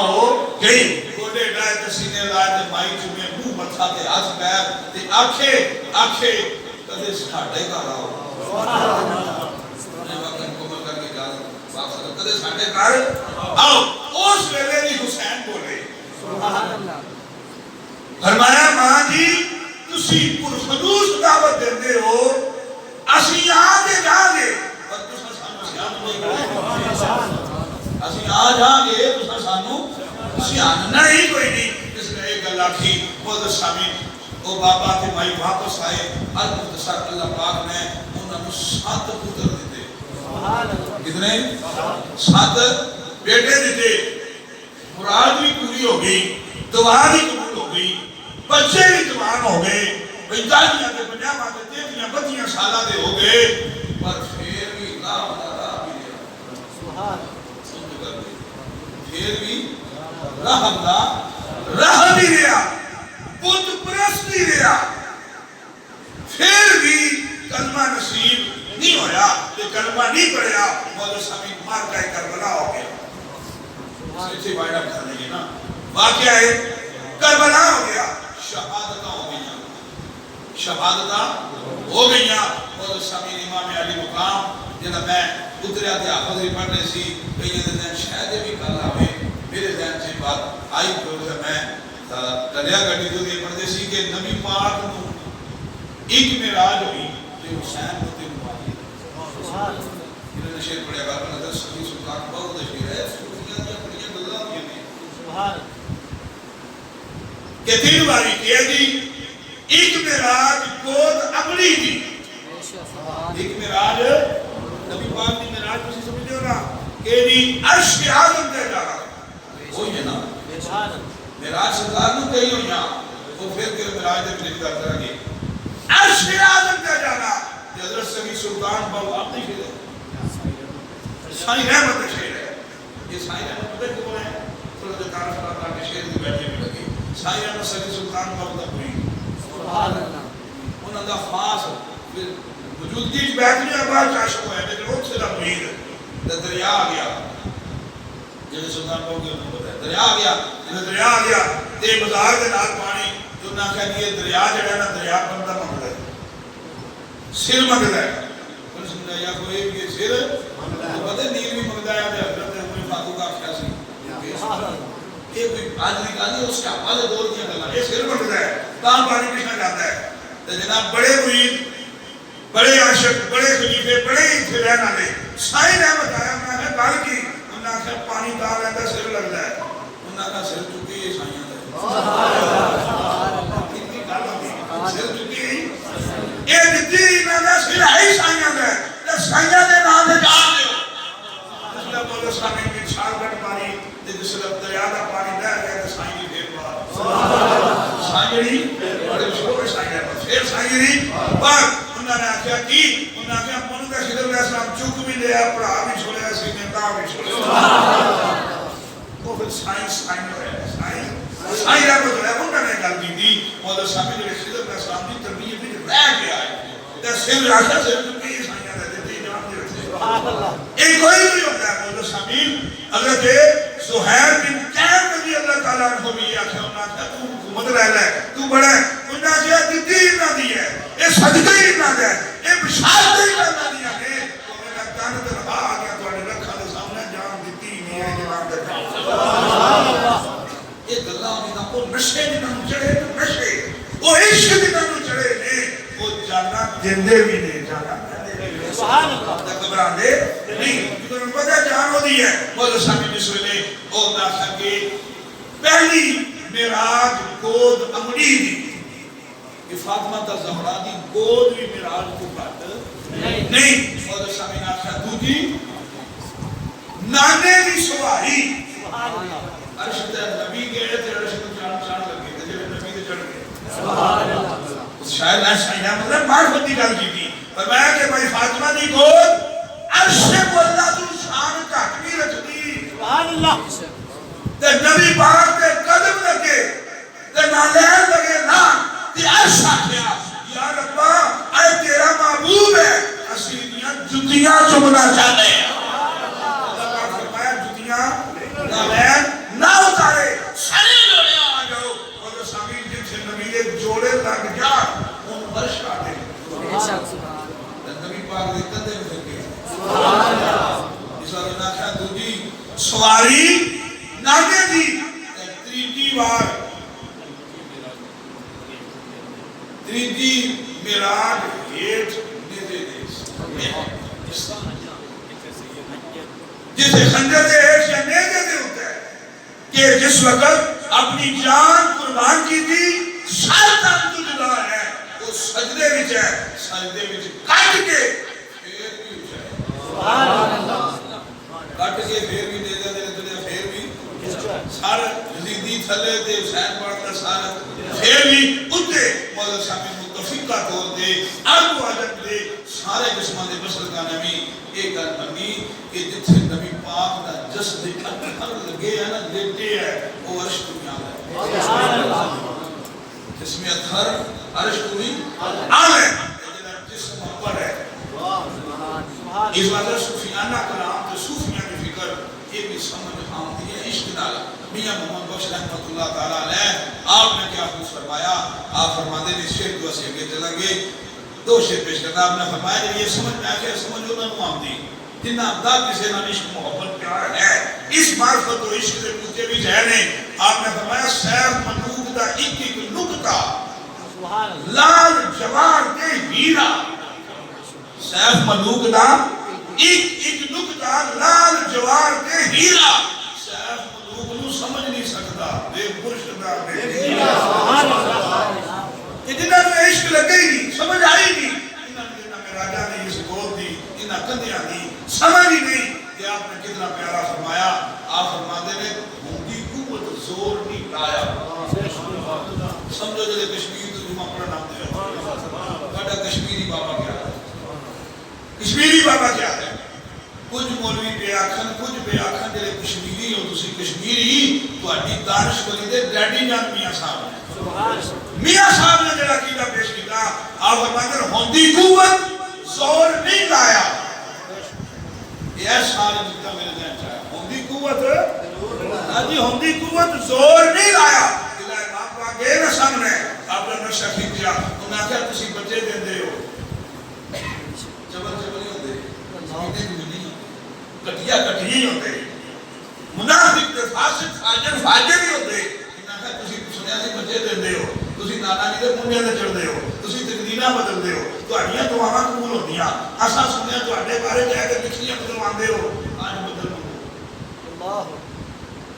ہو گئی گوڈے ڈائے تے سینے لائے تے مائی چومے منہ متھا تے ہاتھ پیر تے آکھے کدے ساڈے گھر آؤ میں وقت مکمل کر کے جا واپس کدے ساڈے گھر آؤ اس ویلے بھی حسین بولے فرمایا ماں جی تسی پرخلوص دعوت دیندے ہو اسی آگے جا گے پر تسا سانو سیان نہیں اسی آ جا گے تسا سانو سیان نہیں کوئی نہیں اس نے ایک گل آکھی مولا سامین وہ بابا تے بھائی واپس آئے المختصر اللہ پاک نے انہوں نے 7 پتر دیتے کتنے 7 بیٹے دیتے مراد بھی پوری ہو گئی دعا بھی قبول ہو گئی بچے بھی جوان ہو گئے پنجابیاں تے پنجاباں تے 33 سالہ دے ہو گئے پر پھر بھی راہ بھی رہا سبحان پھر بھی راہ بھی رہا بت پرست نہیں رہا پھر بھی کلمہ نصیب نہیں ہویا کہ کلمہ نہیں پڑھیا مولا سامین مار کا کربلا ہو گیا سچے وائڈا بتا دیں گے نا واقعہ ہے کربلا ہو گیا شہادتہ ہو گئیاں مولا سامین امام علی مقام جنہا میں اتریا تھے حافظی پڑھنے سی کہ یہ دن شاید بھی کل آوے میرے ذہن سے بات آئی تو میں تلیا گھٹی تو یہ پڑھتے سی کہ نبی پاک نو ایک معراج ہوئی جو حسین ہوتے مبالی انہوں نے شیر پڑھیا گا اپنا در سبھی سلطان بہت شیر ہے سلطانیاں دیا پڑھیا گلہ ہوئی نہیں کہ 3 باری کیا دی ایک معراج گود عملی دی ایک معراج نبی پاک دی معراج کسی سمجھے ہو نا کہ دی عرش اعظم دے جا رہا وہی ہے نا معراج سرکار نو کہی ہو یہاں وہ پھر کے معراج دے بلد کرتا رہے عرش اعظم دے جا رہا یہ حضرت سبھی سلطان بہو اپنی شیر ہے سائیں رحمت شیر ہے یہ سائیں رحمت پتہ کیوں ہے تھوڑا جو تعرف اللہ کے شیر دی بیٹھے بھی لگی سائیں رحمت سبھی سلطان بہو دا ہوئی انہوں نے خاص وجود کی بیٹھنے آباد چاشق ہوئے لیکن وہ سے مرید دریا آ گیا جنہیں سلطان بہو کے انہوں نے دریا آ گیا تے بازار دے نال پانی جو نہ کہہ دیئے دریا جڑا نا دریا بندہ مانگتا ہے سر مانگتا ہے انہوں نے سمجھا یا کوئی بھی سر پتہ نیل بھی مانگتا ہے حضرت عمر فاروق کا خیال سی یہ کوئی آج نکالی اس کے حوالے دور کیا گلا یہ سر مانگتا ہے تاں پانی پیشنا جاتا ہے تو جناب بڑے مرید بڑے عاشق بڑے خلیفے بڑے اتھے رہنا لے سائیں رحمت آیا میں نے کال کی انہوں نے آخر پانی دار رہتا سر لگتا ہے انہوں نے کہا سر چکی یہ سائیں دے کتنی کال ہوگی سر چکی یہ دیتی انہوں نے سر ہے سائیں دے تو سائیں دے نام دے جان دے اس لئے بولو سامنے کی چھال گھٹ پانی جس لئے دریا دا پانی دے گئے تو سائیں دی پھر بار سائیں دی بڑے شروع سائیں دے پھر سائیں دی بار انہوں نے آکھیا کی انہوں نے آکھیا منو کا خضر علیہ السلام چک بھی لیا پڑھا بھی چھوڑے سینے تا بھی چھوڑے وہ پھر سائنس ہوئے سائن رحمت ہوئے انہوں نے گل کی دی مولا صاحب جو خضر علیہ السلام کی تربیت بھی رہ گیا ہے تو سر راشا سے چکی یہ سائنہ دے دیتی جان دی رکھتے ایک کوئی بھی ہوتا ہے مولا صاحب حضرت زہیر بن کیم نبی اللہ تعالیٰ عنہ بھی آکھیا انہوں نے آکھیا لے لے تو بڑا انہاں جے دتی نہ دی ہے اے صدقہ ہی نہ دے اے بشارت ہی نہ دی ہے تو میرا کان تے لگا آ گیا تواڈے رکھا دے سامنے جان دتی نہیں ہے جناب دے سبحان اللہ یہ گلاں دی نہ کو نشے دی نہ چڑھے نشے او عشق دی نہ چڑھے نے او جانا دیندے بھی نہیں جانا سبحان اللہ گھبران دے نہیں تو پتہ جان ہوندی ہے مولا صاحب جس ویلے او دا سکے پہلی معراج گود امڑی دی کہ فاطمہ تا زہرا دی گود بھی معراج کو گھٹ نہیں مولا صاحب نے آخیا دوجی نانے دی سواری سبحان اللہ عرش تے نبی گئے تے عرش کو چان لگے تے جڑے نبی تے چڑھ گئے سبحان اللہ شاید نہ سائنا مطلب معرفت دی گل کی فرمایا کہ بھائی فاطمہ دی گود عرش کو اللہ تو شان گھٹ نہیں رکھتی سبحان اللہ تے نبی پاک تے قدم لگے تے نالین لگے نا تے عرش آکھیا یا ربا اے تیرا محبوب ہے اسی دیاں جتیاں چمنا چاہتے ہیں اللہ پاک فرمایا جتیاں نالین نہ اتارے سارے جوڑے آ جاؤ اور سامین جن سے نبی دے جوڑے لگ جا ان عرش آتے نبی پاک دے کندے میں لگے سبحان اللہ اس وقت نہ کہا دوجی سواری نانے دی تریجی بار تریجی معراج ہیٹ نیزے دے جسے خنجر دے ہیٹ یا نیزے دے ہوتا ہے کہ جس وقت اپنی جان قربان کی تھی شیطان تو جدا ہے وہ سجدے وچ ہے سجدے وچ کٹ کے پھر بھی اٹھے سبحان اللہ کٹ کے پھر بھی دے دے پھر بھی سارا یزیدی تھلے تے حسین پڑھتا سارا پھر بھی اٹھے مولا صاحب متفقہ طور دے آگو عدد دے سارے جسمان دے بسل کا نبی ایک گل بنی کہ جتھے نبی پاک دا جسد اکھر لگے ہے نا لیٹے ہے وہ عرش کو بھی آلہ ہے جس میں اکھر عرش کو بھی آلہ ہے جسم اوپر ہے اس وقت صوفیانہ کلام تو صوفیان کی فکر یہ بھی سمجھ آمدی ہے عشق نالا میاں محمد بخش رحمت اللہ تعالیٰ علیہ آپ نے کیا خوش فرمایا آپ فرماتے ہیں شیر دعا سے کے چلیں گے دو شیر پیش کرنا آپ نے فرمایا کہ یہ سمجھ میں آکے سمجھ انہوں نے آمدی جنہ عبدال کسے نام عشق محبت پیار ہے اس معرفت و عشق سے پوچھے بھی جہنے آپ نے فرمایا سیف منوق دا ایک ایک نکتا لال جوار کے ہیرا سیف منوق دا ایک ایک نکتا لال جوار کے ہیرا سیف منوق نو سمجھ نہیں سکتا بے مرشدہ بے جنہاں میں عشق لگے ہی نہیں سمجھ آئی نہیں انہاں میں راجہ نے اس گود دی انہاں کندیاں دی سمجھ ہی نہیں کہ آپ نے کتنا پیارا فرمایا آپ فرماتے نے ہوندی قوت زور نہیں لایا سمجھو جلے کشمیر تو جمعہ پڑھنا دے بڑا کشمیری بابا کیا ہے کشمیری بابا کیا ہے کچھ مولوی بے آکھن کچھ بے آکھن جلے کشمیری ہو دوسری کشمیری تو اڈی دارش ولی دے ڈیڈی جان میاں صاحب ہے میاں صاحب نے جڑا کیتا پیش کیتا آپ فرماتے ہیں ہوندی قوت زور نہیں لایا یہ سارے جتنا میرے ذہن چاہے ہوندی قوت جی ہوندی قوت زور نہیں لایا الہی باپ کا گئے نا سامنے آپ نے نقشہ کھینچا انہوں نے کہا تسی بچے دے دے ہو چبل چبل ہی ہوتے سمیتے بھی نہیں ہوتے کٹیا کٹی ہوتے منافق تے فاسق فاجر فاجر ہی ہوتے انہوں نے کہا تسی سنیا سی بچے دے دے ہو تسی نانا نہیں دے منڈے دے چڑھ دے ہو تسی تقدیرہ بدل دے ہو تو اڑیاں تو آماں قبول ہوتیاں اساں سنیا تو اڑے بارے جائے کہ پچھلیاں بدلوان دے ہو آج بدل ہو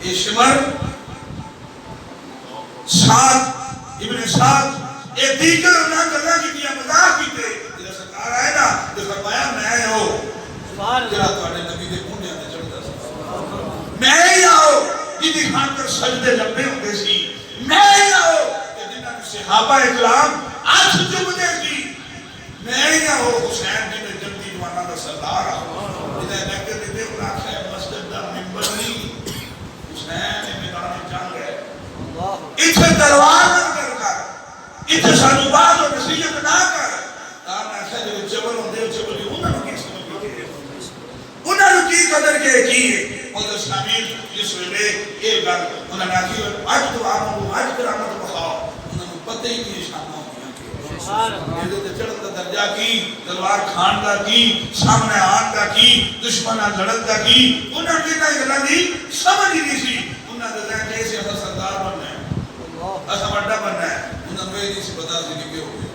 اے شمر ساتھ ابن ساتھ اے دیگر انہاں کرنا کی دیا مذاق کی تے جیسا سرکار آئے نا تو فرمایا میں ہو جرا تو اڑے نبی دے منڈے دے چڑھ دا سی میں ہی آؤ جدی خان کر سجدے لبے ہوتے سی میں ہی آؤ صحابہ اکرام آج چمدے کی میں ہی آؤ حسین جی نے جنگی جوانا دا سردار آؤ جنہیں لگتے دیتے انہاں آخر مسجد دا ممبر نہیں حسین میدان جنگ ہے اتھے تلوار نہ کر اتھے سانو بات و نصیحت نہ کر تاہم ایسا جو چبل ہوں دے چبل ہی انہاں کی سمجھ کے انہاں کی قدر کے کیے اور شامل اس ویلے ایک گل انہاں نے آخر آج تو آمد آج کرامت بخواہ پتہ ہی نہیں شانہ ہوگیاں کہ یہ تو چڑھتا درجہ کی تلوار کھان دا کی سامنے آن دا کی دشمنہ لڑن دا کی انہاں کہتا ہے اللہ دی سمجھ ہی نہیں سی انہاں دا ذہن کیسے ایسا سردار بننا ہے ایسا بڑا بننا ہے انہاں میں نہیں سی پتا سی کہ ہو گئے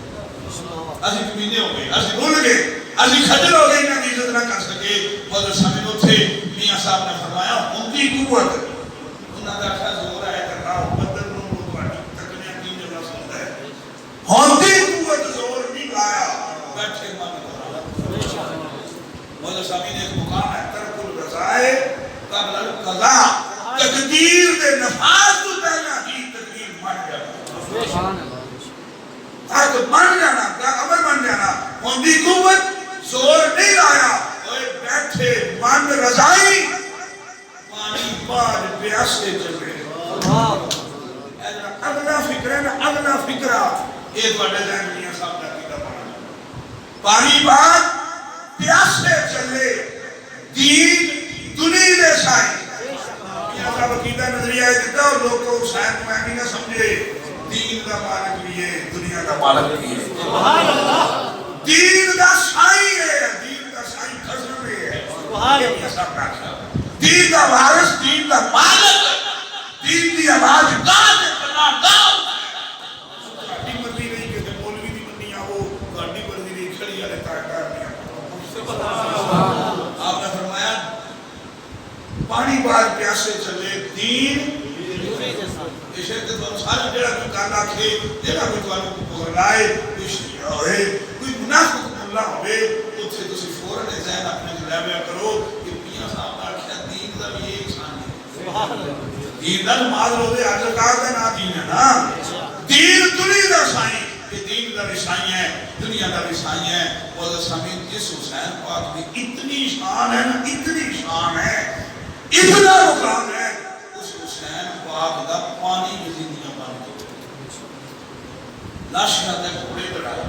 اسی کمینے ہو گئے اسی بھول گئے اسی خجل ہو گئے انہاں کی عزت نہ کر سکے مدر سامنے تھے میاں صاحب نے فرمایا ان کی قوت انہاں دا خیال ہو رہا ہے تکاؤ بدر نو تکنے کی جگہ سنتا ہے ہوندی قوت زور نہیں لایا بیٹھے من کرا مولا صاحبی نے ایک مقام ہے ترک الرضائے قبل القضاء تقدیر دے نفاذ تو پہلا ہی تقدیر مان جانا تاکہ مان جانا امر مان جانا ہوندی قوت زور نہیں لایا اوے بیٹھے من رضائی پانی بعد پیاسے چلے اگلا فکر ہے نا اگلا فکرہ یہ تو اڈے ذہن میاں صاحب کا عقیدہ پانی بعد پیاسے چلے دین دنی دے سائیں میاں صاحب عقیدہ نظریہ دیتا اور لوگ کو شاید میں نہ سمجھے دین کا مالک بھی ہے دنیا کا مالک بھی ہے دین کا سائیں ہے دین کا سائیں خزر بھی ہے یہ میاں صاحب کا عقیدہ دین کا وارث دین کا مالک دین کی آواز گاہ دے پناہ گاہ آپ نے فرمایا پانی بار پیاسے چلے دین اسے کہ تو سارے جڑا کوئی کالا کھے جڑا کوئی توانوں کو بغلائے کوئی شیعہ ہوئے کوئی منافق اللہ ہوئے تو سے تسی فوراں ذہن اپنے جلابیا کرو کہ میاں صاحب کا کیا دین دا بھی ایک شان ہے دین دا نماز روزے حج زکات دا نہ دین ہے نا دین دنیا دا سائیں یہ دین کا بھی سائیں ہے دنیا کا بھی سائیں ہے اور سامین جس حسین پاک کی اتنی شان ہے نا اتنی شان ہے اتنا مقام ہے اس حسین پاک کا پانی کی زندگیاں بن کے لاشیاں تے گھوڑے چڑھائے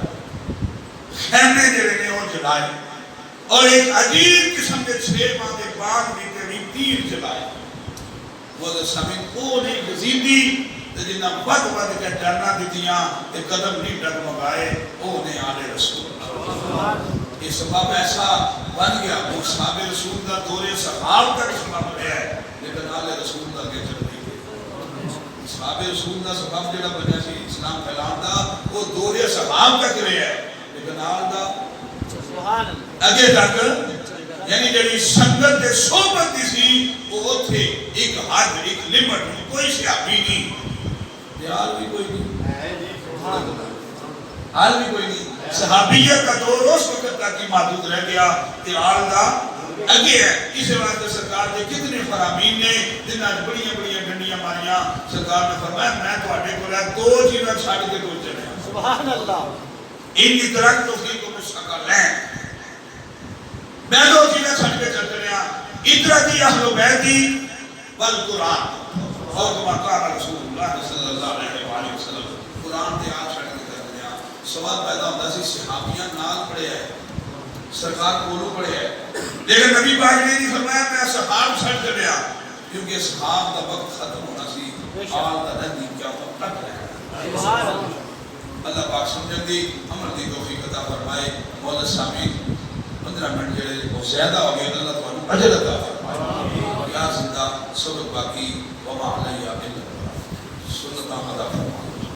خیمے جڑے نے وہ جلائے اور ایک عجیب قسم کے 6 ماہ کے بعد بھی تیر جلائے وہ سامین کو نے یزیدی جنہ بد بد کے ڈرنا دیتیاں کہ قدم نہیں ڈگمگائے وہ نے آلے رسول یہ سبب ایسا بن گیا وہ صحاب رسول کا دور صحاب تک سبب ہے لیکن آلے رسول کا کے چل رہی ہے صحاب رسول کا سبب جڑا بنیا سی اسلام پھیلان دا وہ دور صحاب تک رہے ہے لیکن آل دا اگے تک یعنی جڑی سنگت دے صحبت دی سی وہ تھے ایک حد ایک لمٹ کوئی صحابی نہیں حال بھی کوئی نہیں حال بھی کوئی نہیں صحابیت کا دور اس وقت تک ہی محدود رہ گیا کہ حال دا اگے ہے اس واسطے سرکار نے کتنے فرامین نے جنہاں بڑیاں بڑیاں ڈنڈیاں ماریاں سرکار نے فرمایا میں تواڈے کول 2 چیزاں چھڈ کے دو چلے سبحان اللہ ان کی طرح توفیق کو مستقل ہے میں 2 چیزاں چھڈ کے چل چلیا ادرتی اہل بیتی والقرآن اور کما قال رسول اللہ صلی اللہ علیہ وآلہ وسلم قرآن تے آج چھڑ کے کر دیا سوال پیدا ہوتا سی صحابیاں نال پڑھے ہیں سرکار کولو پڑھے ہیں لیکن نبی پاک نے نہیں فرمایا میں صحاب چھڑ چلیا کیونکہ صحاب کا وقت ختم ہونا سی آل دا ندی کیا وقت تک رہا اللہ پاک سمجھن دی عمل دی توفیق عطا فرمائے مولا سامین 15 منٹ جڑے وہ زیادہ ہو گئے اللہ تعالیٰ اجر عطا فرمائے یا زندہ سبق باقی وما علیہ الا سنتاں عطا